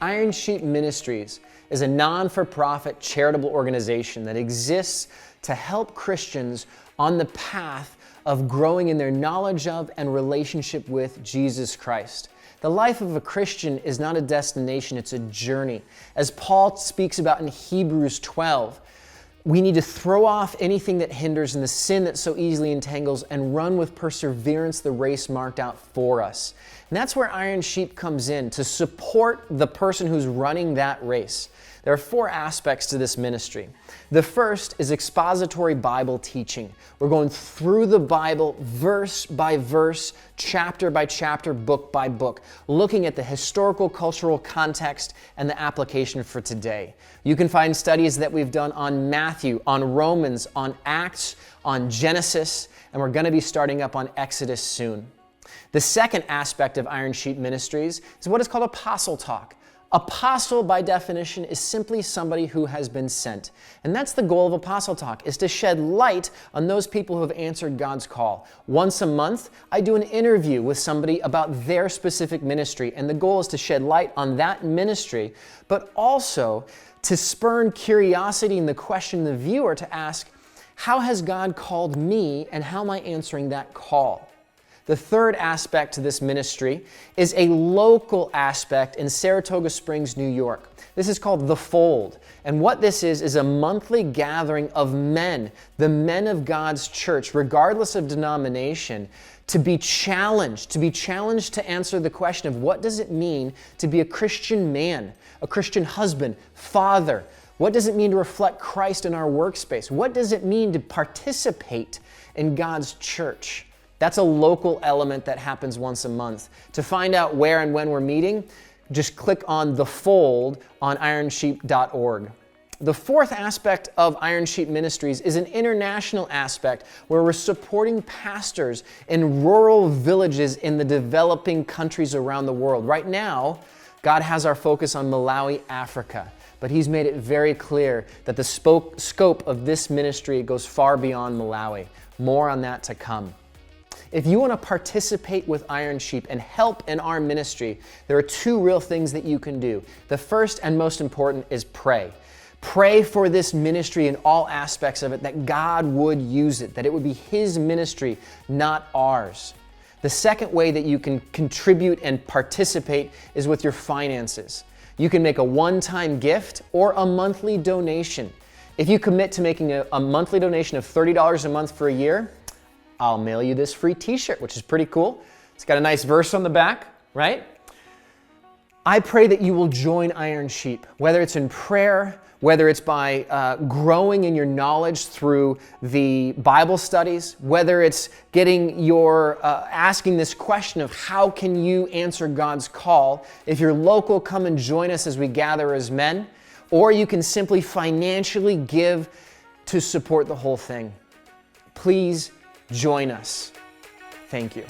Iron Sheep Ministries is a non-for-profit charitable organization that exists to help Christians on the path of growing in their knowledge of and relationship with Jesus Christ. The life of a Christian is not a destination, it's a journey. As Paul speaks about in Hebrews 12, we need to throw off anything that hinders and the sin that so easily entangles and run with perseverance the race marked out for us. And that's where Iron Sheep comes in, to support the person who's running that race. There are 4 aspects to this ministry. The first is expository Bible teaching. We're going through the Bible verse by verse, chapter by chapter, book by book, looking at the historical, cultural context and the application for today. You can find studies that we've done on Matthew, on Romans, on Acts, on Genesis, and we're going to be starting up on Exodus soon. The second aspect of Iron Sheep Ministries is what is called apostle talk. Apostle, by definition, is simply somebody who has been sent. And that's the goal of Apostle Talk, is to shed light on those people who have answered God's call. Once a month, I do an interview with somebody about their specific ministry, and the goal is to shed light on that ministry, but also to spurn curiosity in the question the viewer to ask, how has God called me, and how am I answering that call? The third aspect to this ministry is a local aspect in Saratoga Springs, New York. This is called The Fold. And what this is a monthly gathering of men, the men of God's church, regardless of denomination, to be challenged to answer the question of what does it mean to be a Christian man, a Christian husband, father? What does it mean to reflect Christ in our workspace? What does it mean to participate in God's church? That's a local element that happens once a month. To find out where and when we're meeting, just click on The Fold on ironsheep.org. The fourth aspect of Iron Sheep Ministries is an international aspect where we're supporting pastors in rural villages in the developing countries around the world. Right now, God has our focus on Malawi, Africa, but He's made it very clear that the scope of this ministry goes far beyond Malawi. More on that to come. If you want to participate with Iron Sheep and help in our ministry, there are 2 real things that you can do. The first and most important is pray. Pray for this ministry in all aspects of it, that God would use it, that it would be His ministry, not ours. The second way that you can contribute and participate is with your finances. You can make a one-time gift or a monthly donation. If you commit to making a monthly donation of $30 a month for a year, I'll mail you this free t-shirt, which is pretty cool. It's got a nice verse on the back, right? I pray that you will join Iron Sheep, whether it's in prayer, whether it's by growing in your knowledge through the Bible studies, whether it's getting your asking this question of how can you answer God's call. If you're local, come and join us as we gather as men, or you can simply financially give to support the whole thing. Please join us. Thank you.